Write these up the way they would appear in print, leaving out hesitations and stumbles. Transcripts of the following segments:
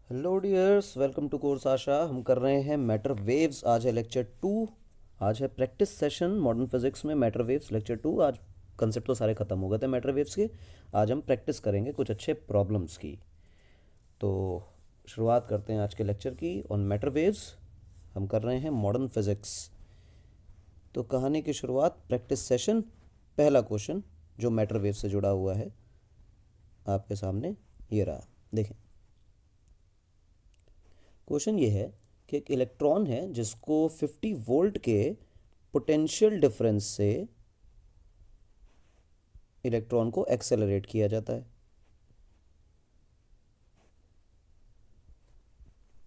Hello dears, welcome to course Asha. हम कर रहे हैं मैटर वेव्स। आज है लेक्चर 2। आज है प्रैक्टिस सेशन मॉडर्न फिजिक्स में मैटर वेव्स लेक्चर 2। आज कंसेप्ट तो सारे ख़त्म हो गए थे मैटर वेव्स के। आज हम प्रैक्टिस करेंगे कुछ अच्छे प्रॉब्लम्स की। तो शुरुआत करते हैं आज के लेक्चर की ऑन मैटर वेव्स। हम कर रहे हैं मॉडर्न फिजिक्स। तो कहानी की शुरुआत प्रैक्टिस सेशन। पहला क्वेश्चन जो मैटर वेव से जुड़ा हुआ है आपके सामने ये रहा, देखें। क्वेश्चन ये है कि एक इलेक्ट्रॉन है जिसको 50 वोल्ट के पोटेंशियल डिफरेंस से इलेक्ट्रॉन को एक्सेलरेट किया जाता है।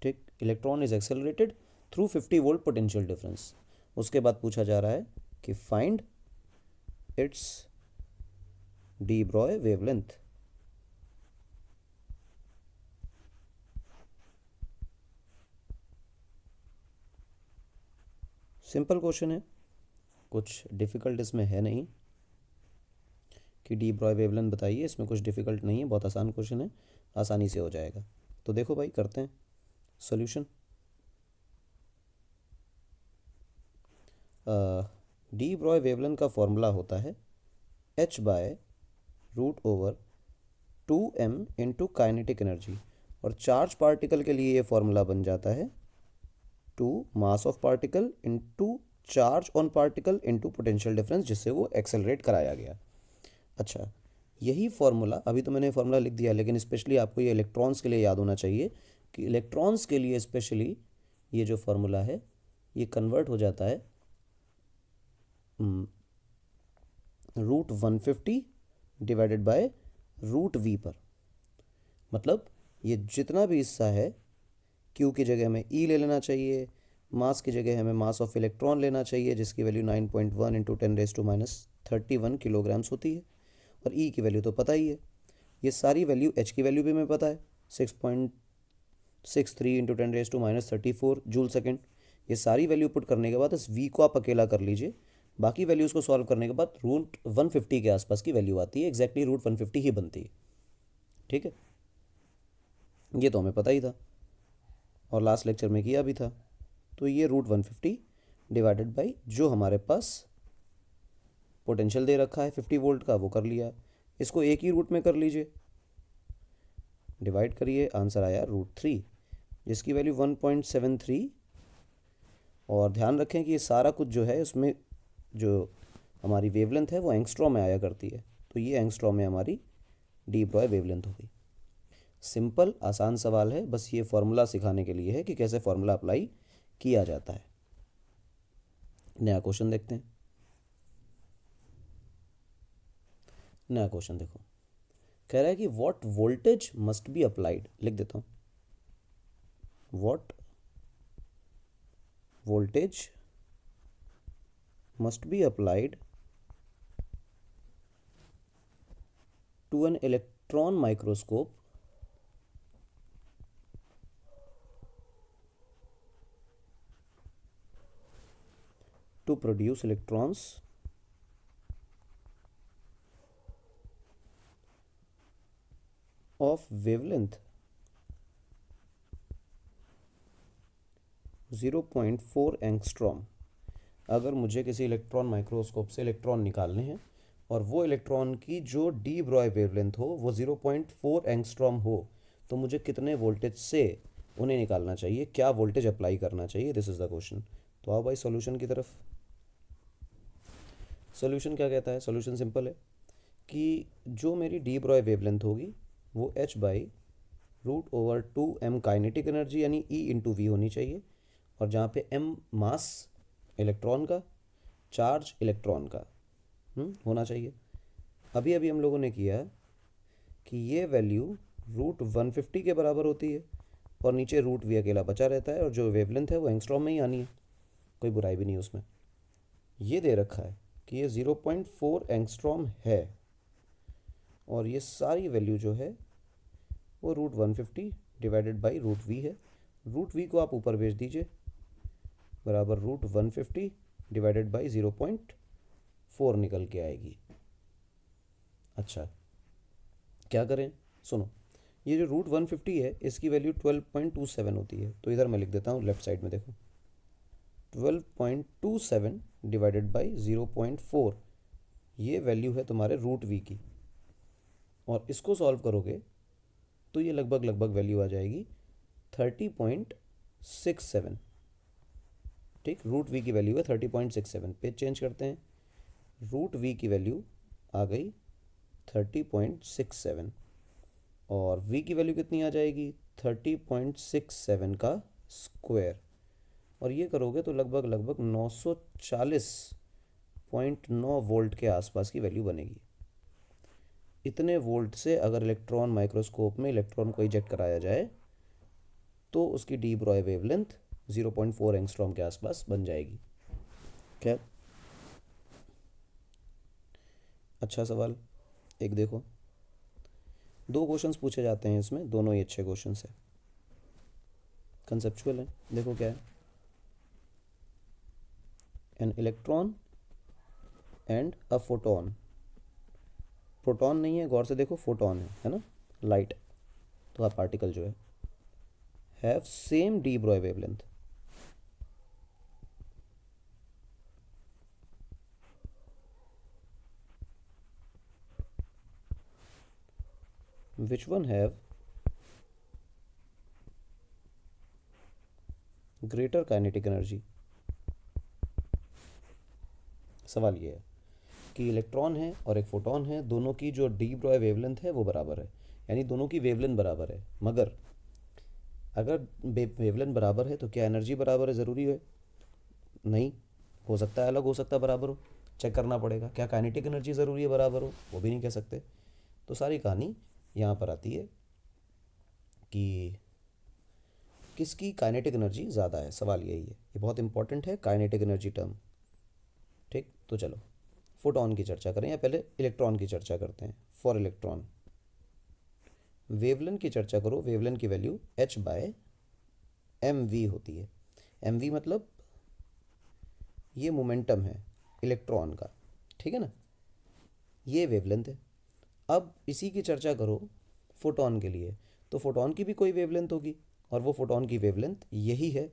ठीक, electron is accelerated through 50 volt potential difference. उसके बाद पूछा जा रहा है कि find its D Broglie wavelength. Simple question है, कुछ डिफ़िकल्ट इसमें है नहीं कि डी ब्रॉय वेवलेंथ बताइए। इसमें कुछ डिफ़िकल्ट नहीं है, बहुत आसान क्वेश्चन है, आसानी से हो जाएगा। तो देखो भाई, करते हैं सॉल्यूशन। डी ब्रॉय वेवलेंथ का फॉर्मूला होता है h/√/2m इंटू काइनेटिक एनर्जी। और चार्ज पार्टिकल के लिए ये फॉर्मूला बन जाता है 2 mass of particle into charge on particle into potential difference, जिससे वो एक्सेलरेट कराया गया। अच्छा, यही फॉर्मूला, अभी तो मैंने फॉर्मूला लिख दिया, लेकिन स्पेशली आपको ये इलेक्ट्रॉन्स के लिए याद होना चाहिए कि इलेक्ट्रॉन्स के लिए स्पेशली ये जो फॉर्मूला है ये कन्वर्ट हो जाता है √150 डिवाइडेड बाय √v पर। मतलब ये जितना भी हिस्सा है, Q की जगह हमें E ले लेना चाहिए, मास की जगह हमें मास ऑफ इलेक्ट्रॉन लेना चाहिए जिसकी वैल्यू 9.1 इंटू 10⁻³ किलोग्राम्स होती है। और E की वैल्यू तो पता ही है। ये सारी वैल्यू, H की वैल्यू भी हमें पता है 6.63 इंटू 10⁻34 जूल सेकेंड। ये सारी वैल्यू पुट करने के बाद इस V को आप अकेला कर लीजिए। बाकी वैल्यूज़ को सॉल्व करने के बाद √150 के आसपास की वैल्यू आती है, एग्जैक्टली √150 ही बनती है। ठीक है, ये तो हमें पता ही था और लास्ट लेक्चर में किया भी था। तो ये √150 डिवाइडेड बाई जो हमारे पास पोटेंशियल दे रखा है 50 वोल्ट का, वो कर लिया। इसको एक ही रूट में कर लीजिए, डिवाइड करिए, आंसर आया √3 जिसकी वैल्यू 1.73। और ध्यान रखें कि ये सारा कुछ जो है उसमें जो हमारी वेवलेंथ है वो एंगस्ट्रॉम में आया करती है। तो ये एंगस्ट्रॉम में हमारी डी ब्रॉय वेवलेंथ हो गई। सिंपल आसान सवाल है, बस ये फॉर्मूला सिखाने के लिए है कि कैसे फॉर्मूला अप्लाई किया जाता है। नया क्वेश्चन देखते हैं। नया क्वेश्चन देखो, कह रहा है कि what voltage must be applied. लिख देता हूँ, what voltage must be applied to an electron microscope to produce electrons of wavelength 0.4 angstrom. अगर मुझे किसी इलेक्ट्रॉन माइक्रोस्कोप से इलेक्ट्रॉन निकालने हैं और वो इलेक्ट्रॉन की जो डी ब्रॉय वेवलेंथ हो वो 0.4 एंगस्ट्रॉम हो, तो मुझे कितने वोल्टेज से उन्हें निकालना चाहिए, क्या वोल्टेज अप्लाई करना चाहिए, दिस इज़ द क्वेश्चन। तो आओ भाई सॉल्यूशन की तरफ। सॉल्यूशन क्या कहता है? सॉल्यूशन सिंपल है कि जो मेरी डी ब्रॉय वेवलेंथ होगी वो h/√/2m काइनेटिक एनर्जी यानी E इंटू वी होनी चाहिए। और जहाँ पे m मास इलेक्ट्रॉन का, चार्ज इलेक्ट्रॉन का होना चाहिए। अभी अभी हम लोगों ने किया कि ये वैल्यू √150 के बराबर होती है और नीचे √v अकेला बचा रहता है और जो वेवलेंथ है वो एंगस्ट्रॉम में ही आनी है, कोई बुराई भी नहीं उसमें। ये दे रखा है कि ये 0.4 एंगस्ट्रॉम है और ये सारी वैल्यू जो है वो √150 डिवाइडेड बाई √v है। √v को आप ऊपर भेज दीजिए, बराबर √150 डिवाइडेड बाई 0.4 निकल के आएगी। अच्छा, क्या करें? सुनो, ये जो रूट 150 है इसकी वैल्यू 12.27 होती है, तो इधर मैं लिख देता हूँ लेफ्ट साइड में, देखो 12.27 डिवाइडेड बाई 0.4, ये वैल्यू है तुम्हारे रूट वी की। और इसको सॉल्व करोगे तो ये लगभग लगभग वैल्यू आ जाएगी 30.67। ठीक, रूट वी की वैल्यू है 30.67। पेज चेंज करते हैं, रूट वी की वैल्यू आ गई 30.67 और v की वैल्यू कितनी आ जाएगी 30.67 का स्क्वायर, और ये करोगे तो लगभग लगभग 940.9 वोल्ट के आसपास की वैल्यू बनेगी। इतने वोल्ट से अगर इलेक्ट्रॉन माइक्रोस्कोप में इलेक्ट्रॉन को इजेक्ट कराया जाए तो उसकी डी ब्रॉय वेवलेंथ 0.4 एंगस्ट्रॉम के आसपास बन जाएगी। क्या अच्छा सवाल। एक देखो, दो क्वेश्चंस पूछे जाते हैं इसमें, दोनों ही अच्छे क्वेश्चंस है, कंसेप्चुअल है। देखो क्या है, an electron and a photon, proton नहीं है, गौर से देखो फोटोन है ना, लाइट तो पार्टिकल जो है, have same D Broglie wavelength. Which one have greater kinetic energy. सवाल ये है कि इलेक्ट्रॉन है और एक फोटोन है, दोनों की जो डी ब्रॉय वेवलेंथ है वो बराबर है, यानी दोनों की वेवलेंथ बराबर है, मगर अगर वेवलेंथ बराबर है तो क्या एनर्जी बराबर है, ज़रूरी है? नहीं, हो सकता है अलग, हो सकता है बराबर हो, चेक करना पड़ेगा। क्या काइनेटिक एनर्जी ज़रूरी है बराबर हो, वो भी नहीं कह सकते। तो सारी कहानी यहाँ पर आती है कि किसकी काइनेटिक एनर्जी ज़्यादा है, सवाल यही है। ये बहुत इंपॉर्टेंट है काइनेटिक एनर्जी टर्म। ठीक, तो चलो फोटोन की चर्चा करें या पहले इलेक्ट्रॉन की चर्चा करते हैं। फॉर इलेक्ट्रॉन वेवलेंथ की चर्चा करो, वेवलेंथ की value h by m v होती है। एम वी मतलब ये मोमेंटम है इलेक्ट्रॉन का, ठीक है ना, ये वेवलेंथ है। अब इसी की चर्चा करो फोटोन के लिए, तो फोटोन की भी कोई वेवलेंथ होगी, और वो फोटोन की वेवलेंथ यही है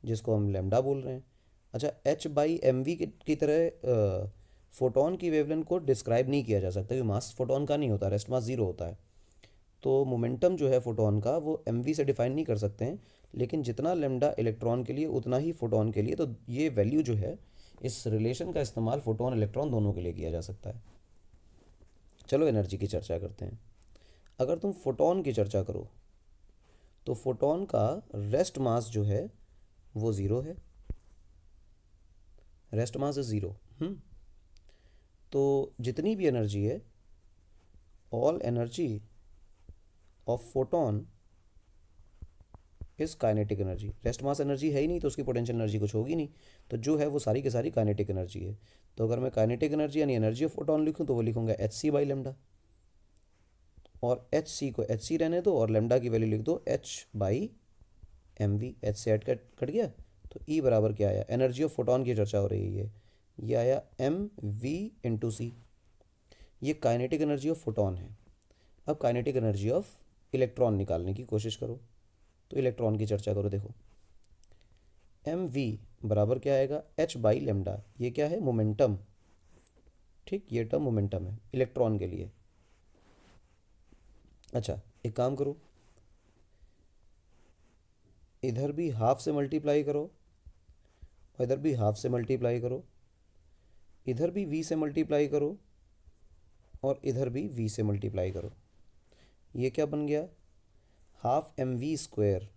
जिसको हम लैम्डा बोल रहे हैं। अच्छा, एच बाई एम वी की तरह फोटोन की वेवलेंथ को डिस्क्राइब नहीं किया जा सकता, क्योंकि मास फोटोन का नहीं होता, रेस्ट मास ज़ीरो होता है। तो मोमेंटम जो है फोटोन का वो एम वी से डिफाइन नहीं कर सकते हैं, लेकिन जितना लेमडा इलेक्ट्रॉन के लिए उतना ही फोटोन के लिए, तो ये वैल्यू जो है, इस रिलेशन का इस्तेमाल फोटोन इलेक्ट्रॉन दोनों के लिए किया जा सकता है। चलो एनर्जी की चर्चा करते हैं। अगर तुम फोटोन की चर्चा करो तो फोटोन का रेस्ट मास जो है वो ज़ीरो है, रेस्ट मास इज ज़ीरो। तो जितनी भी एनर्जी है, ऑल एनर्जी ऑफ फोटोन इस kinetic energy, rest mass energy है ही नहीं तो उसकी पोटेंशियल एनर्जी कुछ होगी नहीं, तो जो है वो सारी की सारी काइनेटिक एनर्जी है। तो अगर मैं काइनेटिक एनर्जी यानी एनर्जी ऑफ फोटोन लिखूँ तो वो लिखूँगा एच सी बाई लेमडा, और एच सी को एच सी रहने दो और लेमडा की वैल्यू लिख दो h by m v. H से एट कट गया तो ई बराबर क्या आया, एनर्जी ऑफ फोटोन की चर्चा हो रही है, ये आया एम वी इंटू सी। ये काइनेटिक एनर्जी ऑफ फोटोन है। अब काइनेटिक एनर्जी ऑफ इलेक्ट्रॉन निकालने की कोशिश करो, तो इलेक्ट्रॉन की चर्चा करो। देखो एम वी बराबर क्या आएगा, एच बाई लेमडा, ये क्या है, मोमेंटम। ठीक, ये टर्म मोमेंटम है इलेक्ट्रॉन के लिए। अच्छा, एक काम करो, इधर भी हाफ से मल्टीप्लाई करो और इधर भी हाफ से मल्टीप्लाई करो, इधर भी v से मल्टीप्लाई करो और इधर भी v से मल्टीप्लाई करो। ये क्या बन गया, हाफ एम वी स्क्वायर।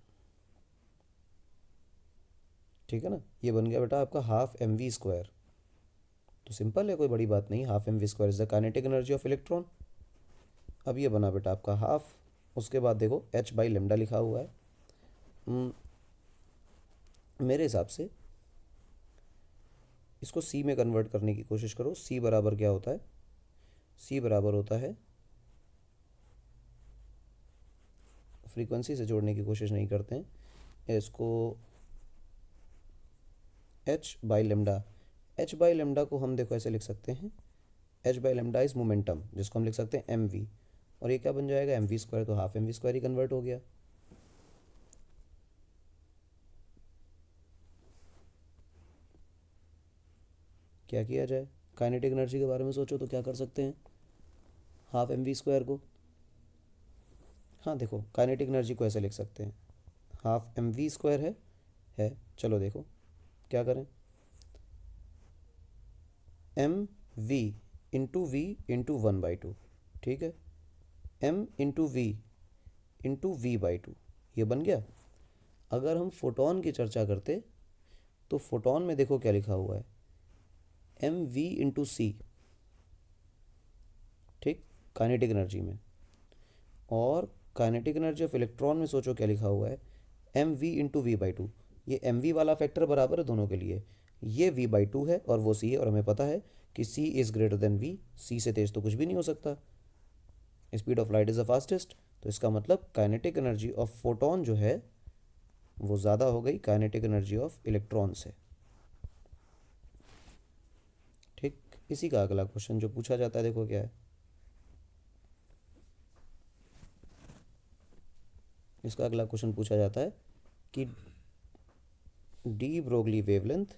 ठीक है ना, ये बन गया बेटा आपका हाफ एम वी स्क्वायर। तो सिंपल है, कोई बड़ी बात नहीं, half m v square is the kinetic energy of electron. अब ये बना बेटा आपका हाफ, उसके बाद देखो h बाई लेमडा लिखा हुआ है। मेरे हिसाब से इसको c में कन्वर्ट करने की कोशिश करो। c बराबर क्या होता है, c बराबर होता है, फ्रीक्वेंसी से जोड़ने की कोशिश नहीं करते हैं इसको, h by lambda. h by lambda को हम देखो ऐसे लिख सकते हैं, h by lambda is momentum, जिसको हम लिख सकते हैं एम वी, और ये क्या बन जाएगा, एम वी स्क्वायर, तो हाफ एम वी स्क्वायर ही कन्वर्ट हो गया। क्या किया जाए, काइनेटिक एनर्जी के बारे में सोचो तो क्या कर सकते हैं, हाफ एम वी स्क्वायर को, हाँ देखो काइनेटिक एनर्जी को ऐसे लिख सकते हैं, हाफ एम वी स्क्वायर है। चलो देखो क्या करें, एम वी इंटू 1/2, ठीक है, m into v by two, ये बन गया। अगर हम फोटोन की चर्चा करते तो फोटोन में देखो क्या लिखा हुआ है, एम वी इंटू सी, ठीक, काइनेटिक एनर्जी में। और काइनेटिक एनर्जी ऑफ इलेक्ट्रॉन में सोचो क्या लिखा हुआ है, m we into v by two. ये एम वी वाला फैक्टर बराबर है दोनों के लिए, ये वी बाई टू है और वो सी है, और हमें पता है कि सी इज़ ग्रेटर देन वी, सी से तेज तो कुछ भी नहीं हो सकता, speed of light is the fastest. तो इसका मतलब काइनेटिक एनर्जी ऑफ फोटोन जो है वो ज़्यादा हो गई काइनेटिक एनर्जी ऑफ इलेक्ट्रॉन से, ठीक। इसी का अगला क्वेश्चन जो पूछा जाता है देखो क्या है, इसका अगला क्वेश्चन पूछा जाता है कि de Broglie wavelength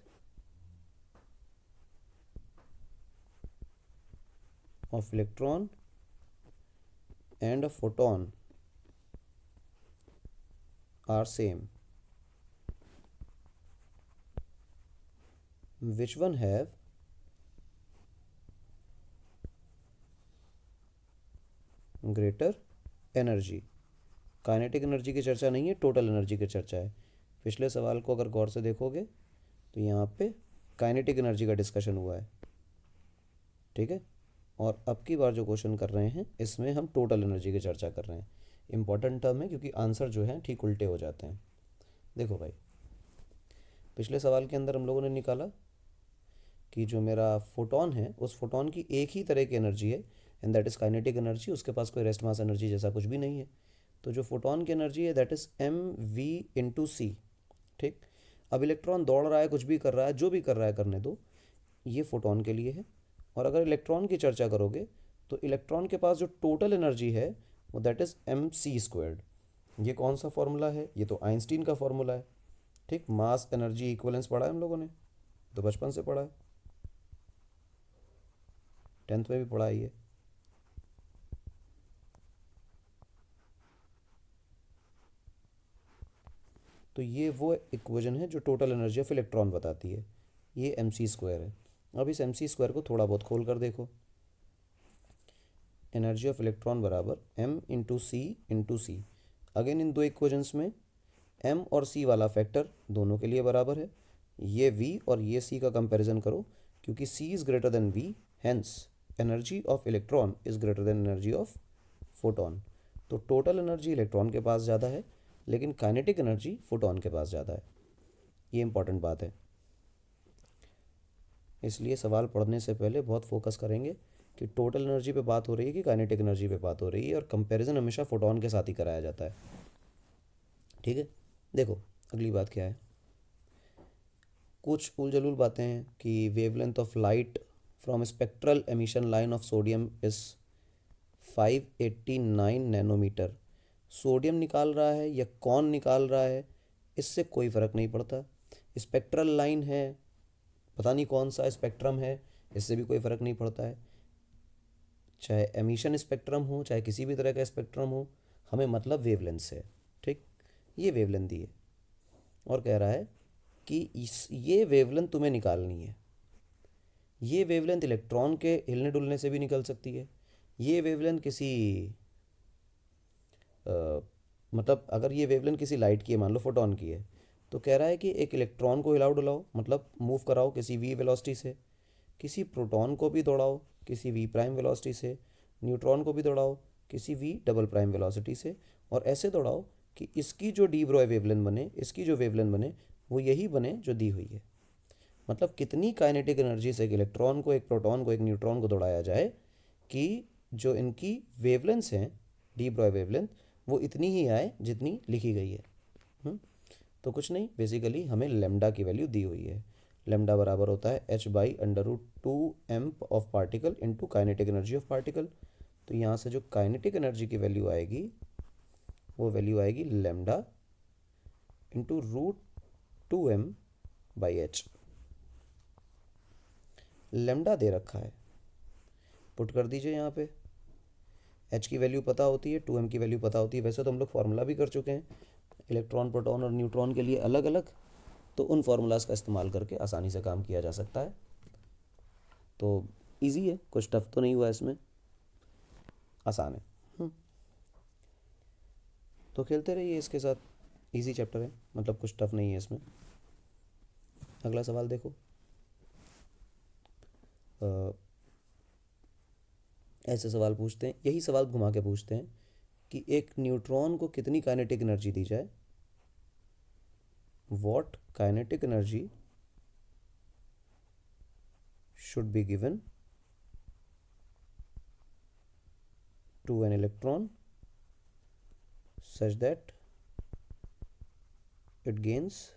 of electron and a photon are same, which one have greater energy। Kinetic energy की चर्चा नहीं है, टोटल एनर्जी की चर्चा है। पिछले सवाल को अगर गौर से देखोगे तो यहाँ पे काइनेटिक एनर्जी का डिस्कशन हुआ है, ठीक है, और अब की बार जो क्वेश्चन कर रहे हैं इसमें हम टोटल एनर्जी की चर्चा कर रहे हैं। इंपॉर्टेंट टर्म है क्योंकि आंसर जो है ठीक उल्टे हो जाते हैं। देखो भाई, पिछले सवाल के अंदर हम लोगों ने निकाला कि जो मेरा फोटोन है उस फोटोन की एक ही तरह की एनर्जी है, and that is kinetic energy, उसके पास कोई रेस्ट मास एनर्जी जैसा कुछ भी नहीं है। तो जो फोटोन की एनर्जी है that is M we into C, ठीक। अब इलेक्ट्रॉन दौड़ रहा है, कुछ भी कर रहा है, जो भी कर रहा है करने दो, ये फोटोन के लिए है। और अगर इलेक्ट्रॉन की चर्चा करोगे तो इलेक्ट्रॉन के पास जो टोटल एनर्जी है वो that is m c squared. ये कौन सा फॉर्मूला है, ये तो आइंस्टीन का फॉर्मूला है, ठीक। मास एनर्जी इक्वलेंस पढ़ा है हम लोगों ने, तो बचपन से पढ़ा है, 10th में भी पढ़ा है ये। तो ये वो इक्वेशन है जो टोटल एनर्जी ऑफ इलेक्ट्रॉन बताती है, ये एम सी स्क्वायर है। अब इस एम सी स्क्वायर को थोड़ा बहुत खोल कर देखो, एनर्जी ऑफ इलेक्ट्रॉन बराबर एम इंटू सी। अगेन इन दो इक्वेशंस में एम और सी वाला फैक्टर दोनों के लिए बराबर है, ये वी और ये सी का कंपैरिजन करो, क्योंकि C is greater than V, hence energy of electron is greater than energy of photon. तो टोटल एनर्जी इलेक्ट्रॉन के पास ज़्यादा है, लेकिन काइनेटिक एनर्जी फोटोन के पास ज़्यादा है। ये इंपॉर्टेंट बात है, इसलिए सवाल पढ़ने से पहले बहुत फोकस करेंगे कि टोटल एनर्जी पे बात हो रही है कि काइनेटिक एनर्जी पे बात हो रही है, और कंपैरिजन हमेशा फोटोन के साथ ही कराया जाता है, ठीक है। देखो अगली बात क्या है, कुछ उलझुल बातें हैं कि wavelength of light from spectral emission line of sodium is 589 nanometre. Sodium निकाल रहा है या कौन निकाल रहा है इससे कोई फ़र्क नहीं पड़ता, स्पेक्ट्रल लाइन है, पता नहीं कौन सा स्पेक्ट्रम है, इससे भी कोई फ़र्क नहीं पड़ता है, चाहे एमिशन स्पेक्ट्रम हो चाहे किसी भी तरह का स्पेक्ट्रम हो, हमें मतलब वेवलेंथ से, ठीक। ये वेवलेंथ दी है और कह रहा है कि ये वेवलेंथ तुम्हें निकालनी है। ये वेवलेंथ इलेक्ट्रॉन के हिलने डुलने से भी निकल सकती है, ये वेवलेंथ किसी मतलब अगर ये वेवलेंथ किसी लाइट की है, मान लो फोटोन की है, तो कह रहा है कि एक इलेक्ट्रॉन को हिलाओ डुलाओ, मतलब मूव कराओ किसी वी वेलोसिटी से, किसी प्रोटॉन को भी दौड़ाओ किसी वी प्राइम वेलोसिटी से, न्यूट्रॉन को भी दौड़ाओ किसी वी डबल प्राइम वेलोसिटी से, और ऐसे दौड़ाओ कि इसकी जो डी ब्रॉय वेवलेंथ बने, इसकी जो वेवलेंथ बने वो यही बने जो दी हुई है। मतलब कितनी काइनेटिक एनर्जी से एक इलेक्ट्रॉन को, एक प्रोटॉन को, एक न्यूट्रॉन को दौड़ाया जाए कि जो इनकी वेवलेंथ्स हैं, डी ब्रॉय वेवलेंथ, वो इतनी ही आए जितनी लिखी गई है। तो कुछ नहीं, बेसिकली हमें लेमडा की वैल्यू दी हुई है, लेमडा बराबर होता है h/√2m of particle into kinetic energy of particle. तो यहाँ से जो काइनेटिक एनर्जी की वैल्यू आएगी वो वैल्यू आएगी लेमडा इंटू √2m/h। लेमडा दे रखा है, पुट कर दीजिए यहाँ पे। h की वैल्यू पता होती है, 2m की वैल्यू पता होती है। वैसे तो हम लोग फार्मूला भी कर चुके हैं इलेक्ट्रॉन, प्रोटॉन और न्यूट्रॉन के लिए अलग अलग, तो उन फार्मूलाज का इस्तेमाल करके आसानी से काम किया जा सकता है। तो इजी है, कुछ टफ तो नहीं हुआ इसमें, आसान है। तो खेलते रहिए इसके साथ, इजी चैप्टर है, मतलब कुछ टफ नहीं है इसमें। अगला सवाल देखो। ऐसे सवाल पूछते हैं, यही सवाल घुमा के पूछते हैं कि एक न्यूट्रॉन को कितनी काइनेटिक एनर्जी दी जाए। What kinetic energy should be given to an electron such that it gains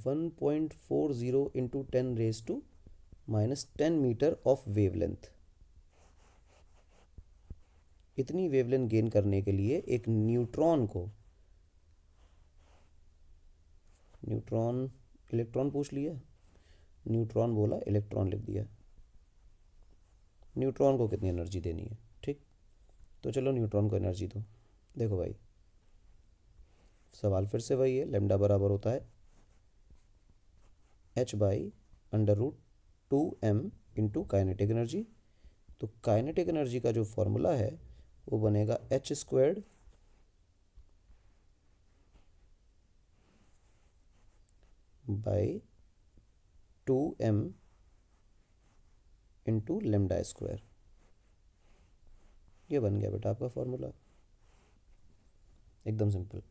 1.40 into 10 raised to -10 metre of wavelength. इतनी वेवलेंथ गेन करने के लिए एक न्यूट्रॉन को, न्यूट्रॉन इलेक्ट्रॉन पूछ लिया, न्यूट्रॉन बोला, इलेक्ट्रॉन लिख दिया, न्यूट्रॉन को कितनी एनर्जी देनी है। ठीक, तो चलो न्यूट्रॉन को एनर्जी दो। देखो भाई, सवाल फिर से वही है, लेमडा बराबर होता है h/√2m इंटू काइनेटिक एनर्जी। तो काइनेटिक एनर्जी का जो फॉर्मूला है वो बनेगा h² by 2m into lambda square. ये बन गया बेटा आपका फॉर्मूला, एकदम सिंपल।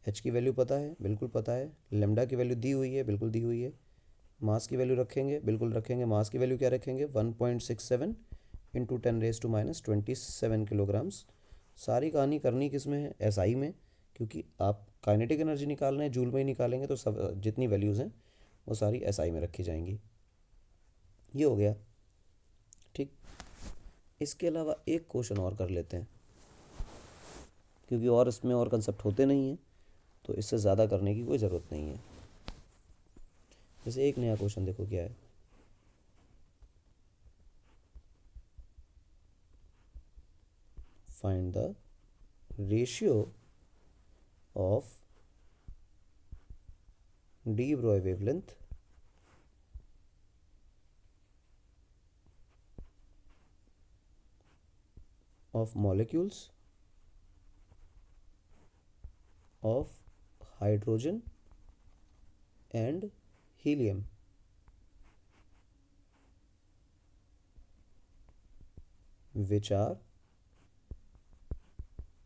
h की वैल्यू पता है, बिल्कुल पता है। लेमडा की वैल्यू दी हुई है, बिल्कुल दी हुई है। मास की वैल्यू रखेंगे, बिल्कुल रखेंगे। मास की वैल्यू क्या रखेंगे, 1.67 इंटू 10⁻⁻27 किलोग्राम्स। सारी कहानी करनी किस में है, एसआई में, क्योंकि आप काइनेटिक एनर्जी निकाल रहे हैं, जूल में ही निकालेंगे, तो सब जितनी वैल्यूज़ हैं वो सारी एसआई में रखी जाएंगी। ये हो गया। ठीक, इसके अलावा एक क्वेश्चन और कर लेते हैं, क्योंकि और इसमें और कंसेप्ट होते नहीं हैं, तो इससे ज़्यादा करने की कोई ज़रूरत नहीं है। जैसे एक नया क्वेश्चन देखो क्या है। Find the ratio of D Broglie wavelength of molecules of hydrogen and helium which are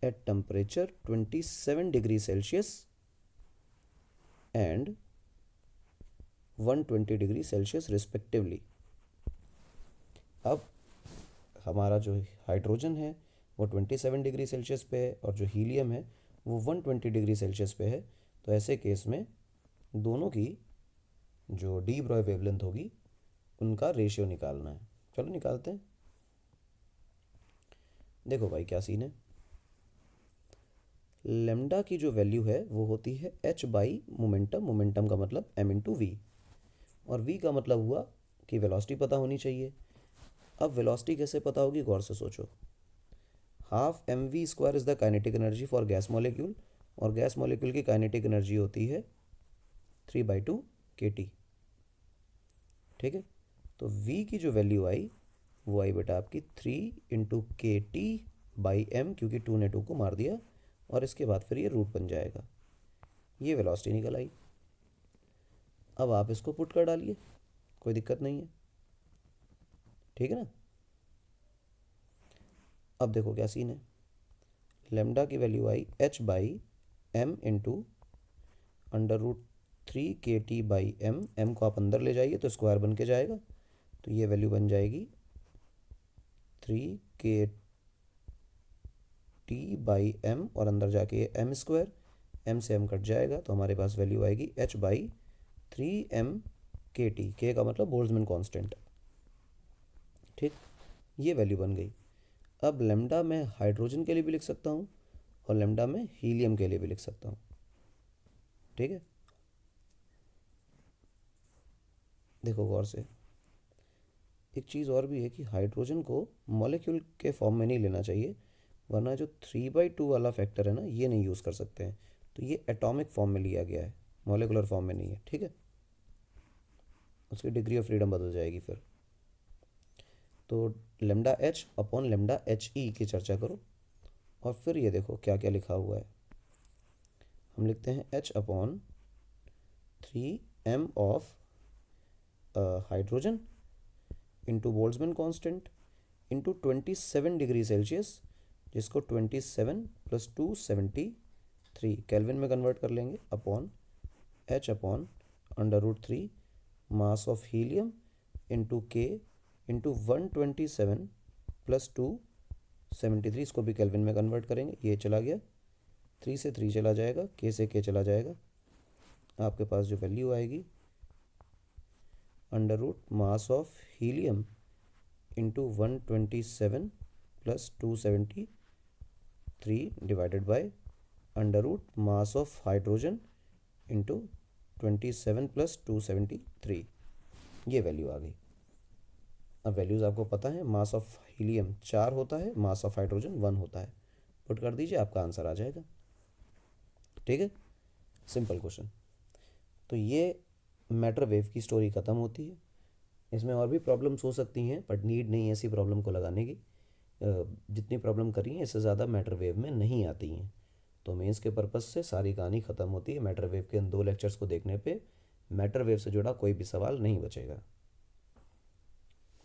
at temperature 27 degrees Celsius and 120 degree Celsius respectively. अब हमारा जो हाइड्रोजन है वो 27 डिग्री सेल्सियस पे है और जो हीलियम है वो 120 डिग्री सेल्सियस पे है। तो ऐसे केस में दोनों की जो डी ब्रॉय वेवलेंथ होगी उनका रेशियो निकालना है। चलो निकालते हैं। देखो भाई क्या सीन है, लेमडा की जो वैल्यू है वो होती है h/मोमेंटम। मोमेंटम का मतलब m इंटू वी, और v का मतलब हुआ कि वेलोसिटी पता होनी चाहिए। अब वेलोसिटी कैसे पता होगी, गौर से सोचो। Half mv² is the kinetic energy for gas molecule, और गैस मॉलिक्यूल की काइनेटिक एनर्जी होती है 3/2 kT। ठीक है, तो v की जो वैल्यू आई वो आई बेटा आपकी 3 × kT/m, क्योंकि 2 ने 2 को मार दिया, और इसके बाद फिर ये रूट बन जाएगा। ये वेलोसिटी निकल आई। अब आप इसको पुट कर डालिए, कोई दिक्कत नहीं है। ठीक है ना। अब देखो क्या सीन है, लेमडा की वैल्यू आई h/m इंटू √3 kT/m। m को आप अंदर ले जाइए तो स्क्वायर बन के जाएगा, तो ये वैल्यू बन जाएगी 3 kT/m, और अंदर जाके ये m², m से m कट जाएगा, तो हमारे पास वैल्यू आएगी h/3m kT। k का मतलब बोल्ट्जमैन कांस्टेंट। ठीक, ये वैल्यू बन गई। अब लेमडा मैं हाइड्रोजन के लिए भी लिख सकता हूँ और लेमडा मैं हीलियम के लिए भी लिख सकता हूँ। ठीक है, देखो गौर से, एक चीज़ और भी है कि हाइड्रोजन को मॉलिक्यूल के फॉर्म में नहीं लेना चाहिए, वरना जो 3/2 वाला फैक्टर है ना, ये नहीं यूज़ कर सकते हैं। तो ये एटॉमिक फॉर्म में लिया गया है, मॉलिकुलर फॉर्म में नहीं है। ठीक है, उसकी डिग्री ऑफ फ्रीडम बदल जाएगी फिर। तो lambda H upon lambda H E की चर्चा करो, और फिर ये देखो क्या क्या लिखा हुआ है। हम लिखते हैं H upon 3m of hydrogen into Boltzmann constant into 27 degree Celsius, जिसको 27 प्लस 273 केल्विन में कन्वर्ट कर लेंगे, upon H upon √3 mass of helium into के इंटू 127 प्लस 273, इसको भी केल्विन में कन्वर्ट करेंगे। ये चला गया, 3 से 3 चला जाएगा, के से के चला जाएगा। आपके पास जो वैल्यू आएगी √ mass of helium into 127 plus 273 divided by √ mass of hydrogen into 27 plus 273, ये वैल्यू आ गई। अब वैल्यूज़ आपको पता है, मास ऑफ हीलियम 4 होता है, मास ऑफ हाइड्रोजन 1 होता है। पुट कर दीजिए, आपका आंसर आ जाएगा। ठीक है, सिंपल क्वेश्चन। तो ये मैटर वेव की स्टोरी ख़त्म होती है। इसमें और भी प्रॉब्लम्स हो सकती हैं, बट नीड नहीं है ऐसी प्रॉब्लम को लगाने की। जितनी प्रॉब्लम करी हैं इससे ज़्यादा मैटर वेव में नहीं आती हैं। तो मेंस के पर्पज़ से सारी कहानी ख़त्म होती है। मैटर वेव के इन 2 लेक्चर्स को देखने पे मैटर वेव से जुड़ा कोई भी सवाल नहीं बचेगा।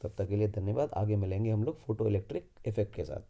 तब तक के लिए धन्यवाद। आगे मिलेंगे हम लोग फोटो इलेक्ट्रिक इफेक्ट के साथ।